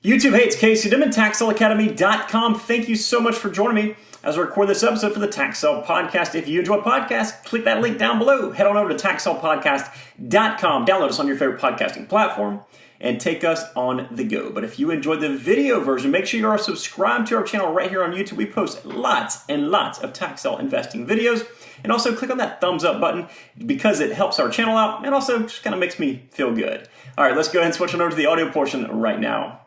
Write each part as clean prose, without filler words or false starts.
YouTube, hey, it's Casey Dimon, TaxSaleAcademy.com. Thank you so much for joining me as I record this episode for the Tax Sale Podcast. If you enjoy podcasts, click that link down below. Head on over to TaxSalePodcast.com. Download us on your favorite podcasting platform and take us on the go. But if you enjoyed the video version, make sure you are subscribed to our channel right here on YouTube. We post lots and lots of tax sale investing videos. And also click on that thumbs up button because it helps our channel out and also just kind of makes me feel good. All right, let's go ahead and switch on over to the audio portion right now.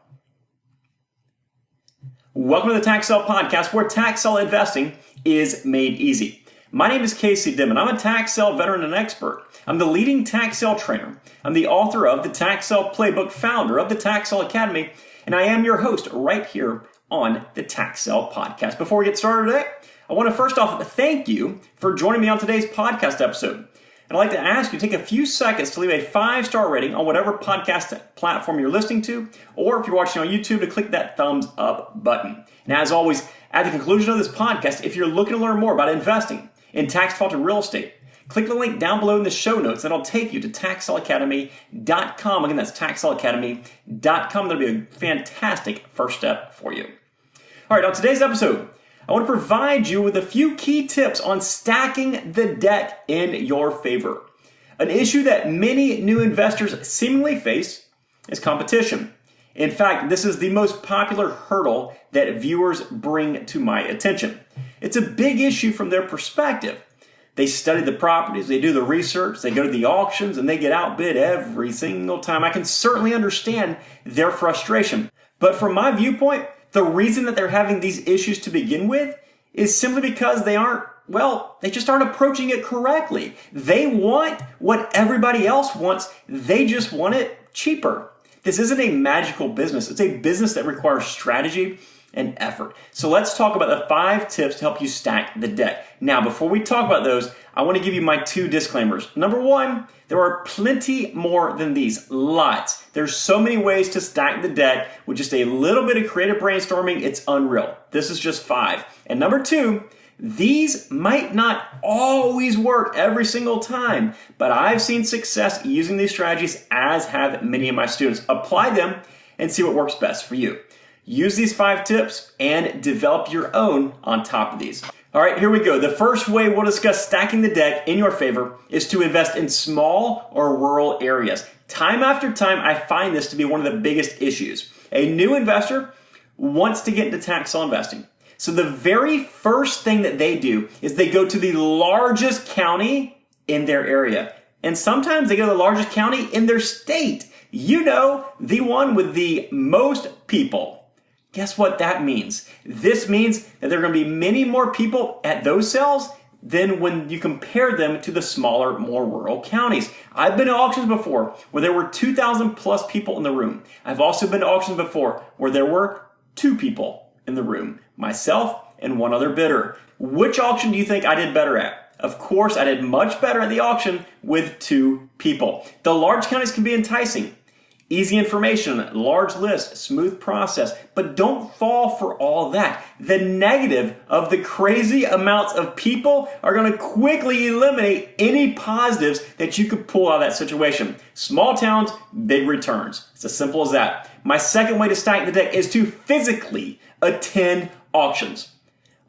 Welcome to the Tax Sale Podcast, where tax sale investing is made easy. My name is Casey Dimon. I'm a tax sale veteran and expert. I'm the leading tax sale trainer. I'm the author of the Tax Sale Playbook, founder of the Tax Sale Academy, and I am your host right here on the Tax Sale Podcast. Before we get started today, I want to first off thank you for joining me on today's podcast episode. And I'd like to ask you to take a few seconds to leave a 5-star rating on whatever podcast platform you're listening to, or if you're watching on YouTube, to click that thumbs up button. And as always, at the conclusion of this podcast, if you're looking to learn more about investing in tax-defaulted real estate, click the link down below in the show notes. That'll take you to TaxSaleAcademy.com. Again, that's TaxSaleAcademy.com. That'll be a fantastic first step for you. All right, on today's episode, I want to provide you with a few key tips on stacking the deck in your favor. An issue that many new investors seemingly face is competition. In fact, this is the most popular hurdle that viewers bring to my attention. It's a big issue from their perspective. They study the properties, they do the research, they go to the auctions, and they get outbid every single time. I can certainly understand their frustration. But from my viewpoint, the reason that they're having these issues to begin with is simply because they just aren't approaching it correctly. They want what everybody else wants. They just want it cheaper. This isn't a magical business. It's a business that requires strategy and effort. So let's talk about the 5 tips to help you stack the deck. Now, before we talk about those, I want to give you my 2 disclaimers. Number 1, there are plenty more than these. Lots. There's so many ways to stack the deck with just a little bit of creative brainstorming. It's unreal. This is just 5. And number 2, these might not always work every single time, but I've seen success using these strategies, as have many of my students. Apply them and see what works best for you. Use these 5 tips and develop your own on top of these. All right, here we go. The first way we'll discuss stacking the deck in your favor is to invest in small or rural areas. Time after time, I find this to be one of the biggest issues. A new investor wants to get into tax sale investing. So the very first thing that they do is they go to the largest county in their area. And sometimes they go to the largest county in their state. You know, the one with the most people. Guess what that means? This means that there are going to be many more people at those sales than when you compare them to the smaller, more rural counties. I've been to auctions before where there were 2,000 plus people in the room. I've also been to auctions before where there were 2 people in the room, myself and one other bidder. Which auction do you think I did better at? Of course, I did much better at the auction with 2 people. The large counties can be enticing. Easy information, large list, smooth process, but don't fall for all that. The negative of the crazy amounts of people are going to quickly eliminate any positives that you could pull out of that situation. Small towns, big returns. It's as simple as that. My second way to stack the deck is to physically attend auctions.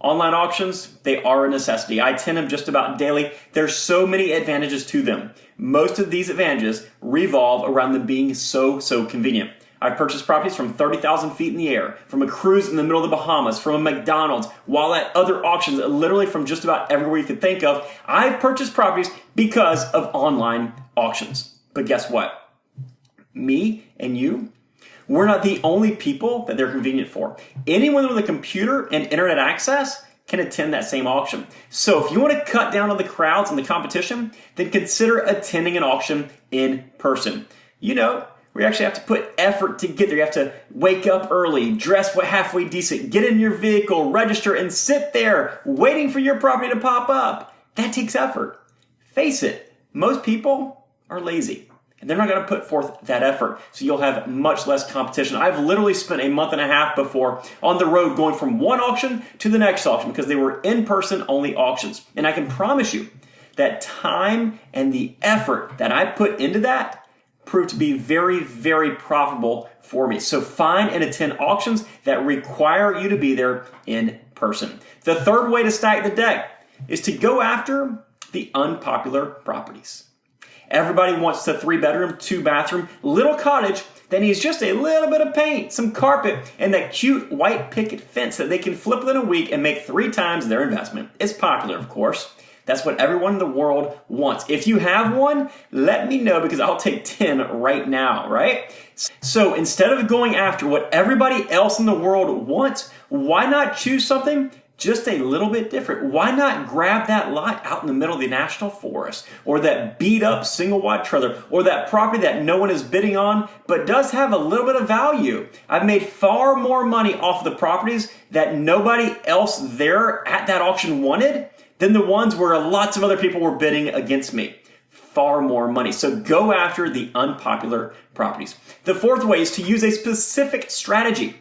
Online auctions, they are a necessity. I attend them just about daily. There's so many advantages to them. Most of these advantages revolve around them being so convenient. I've purchased properties from 30,000 feet in the air, from a cruise in the middle of the Bahamas, from a McDonald's, while at other auctions, literally from just about everywhere you could think of. I've purchased properties because of online auctions. But guess what? Me and you, we're not the only people that they're convenient for. Anyone with a computer and internet access can attend that same auction. So if you want to cut down on the crowds and the competition, then consider attending an auction in person. You know, we actually have to put effort to get there. You have to wake up early, dress halfway decent, get in your vehicle, register, and sit there waiting for your property to pop up. That takes effort. Face it, most people are lazy. And they're not going to put forth that effort. So you'll have much less competition. I've literally spent a month and a half before on the road going from one auction to the next auction because they were in-person only auctions. And I can promise you that time and the effort that I put into that proved to be very, very profitable for me. So find and attend auctions that require you to be there in person. The third way to stack the deck is to go after the unpopular properties. Everybody wants the 3-bedroom, 2-bathroom, little cottage that needs just a little bit of paint, some carpet, and that cute white picket fence that they can flip within a week and make 3 times their investment. It's popular, of course. That's what everyone in the world wants. If you have one, let me know because I'll take 10 right now, right? So instead of going after what everybody else in the world wants, why not choose something just a little bit different? Why not grab that lot out in the middle of the national forest, or that beat up single wide trailer, or that property that no one is bidding on but does have a little bit of value? I've made far more money off of the properties that nobody else there at that auction wanted than the ones where lots of other people were bidding against me. Far more money. So go after the unpopular properties. The fourth way is to use a specific strategy.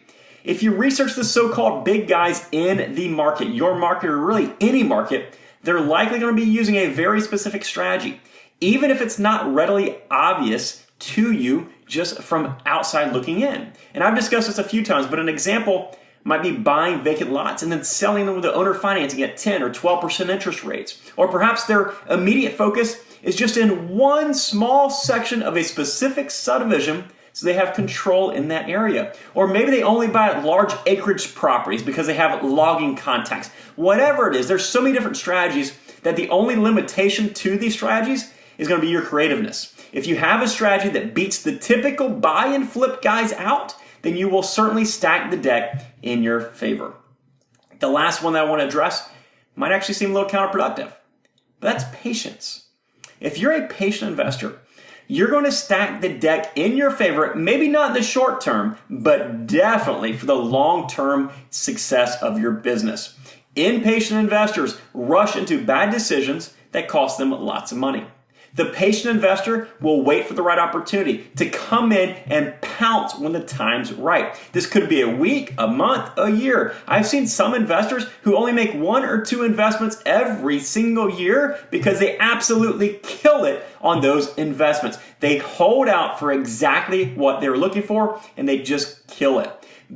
If you research the so-called big guys in the market, your market, or really any market, they're likely going to be using a very specific strategy, even if it's not readily obvious to you just from outside looking in. And I've discussed this a few times, but an example might be buying vacant lots and then selling them with the owner financing at 10 or 12% interest rates. Or perhaps their immediate focus is just in one small section of a specific subdivision, so they have control in that area. Or maybe they only buy large acreage properties because they have logging contacts. Whatever it is, there's so many different strategies that the only limitation to these strategies is going to be your creativeness. If you have a strategy that beats the typical buy and flip guys out, then you will certainly stack the deck in your favor. The last one that I want to address might actually seem a little counterproductive, but that's patience. If you're a patient investor, you're going to stack the deck in your favor, maybe not in the short term, but definitely for the long-term success of your business. Impatient investors rush into bad decisions that cost them lots of money. The patient investor will wait for the right opportunity to come in and pounce when the time's right. This could be a week, a month, a year. I've seen some investors who only make 1 or 2 investments every single year because they absolutely kill it on those investments. They hold out for exactly what they were looking for and they just kill it.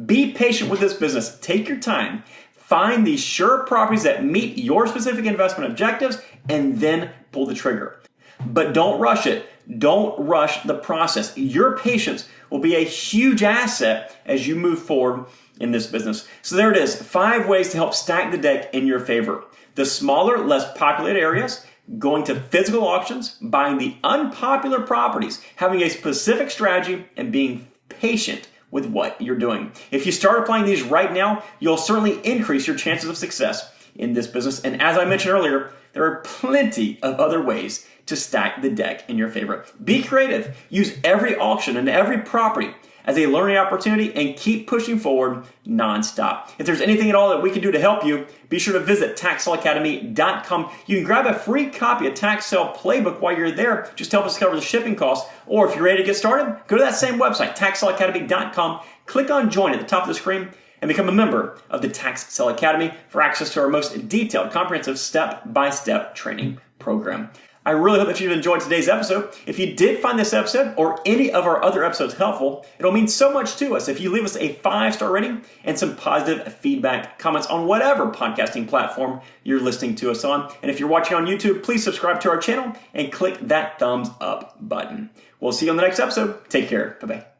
Be patient with this business. Take your time. Find the sure properties that meet your specific investment objectives and then pull the trigger. But don't rush it. Don't rush the process. Your patience will be a huge asset as you move forward in this business. So there it is, 5 ways to help stack the deck in your favor. The smaller, less populated areas, going to physical auctions, buying the unpopular properties, having a specific strategy, and being patient with what you're doing. If you start applying these right now, you'll certainly increase your chances of success in this business. And as I mentioned earlier, there are plenty of other ways to stack the deck in your favor. Be creative. Use every auction and every property as a learning opportunity and keep pushing forward nonstop. If there's anything at all that we can do to help you, be sure to visit TaxSaleAcademy.com. You can grab a free copy of Tax Sale Playbook while you're there. Just help us cover the shipping costs. Or if you're ready to get started, go to that same website, TaxSaleAcademy.com. Click on Join at the top of the screen and become a member of the Tax Sale Academy for access to our most detailed, comprehensive step-by-step training program. I really hope that you've enjoyed today's episode. If you did find this episode or any of our other episodes helpful, it'll mean so much to us if you leave us a 5-star rating and some positive feedback, comments on whatever podcasting platform you're listening to us on. And if you're watching on YouTube, please subscribe to our channel and click that thumbs up button. We'll see you on the next episode. Take care. Bye-bye.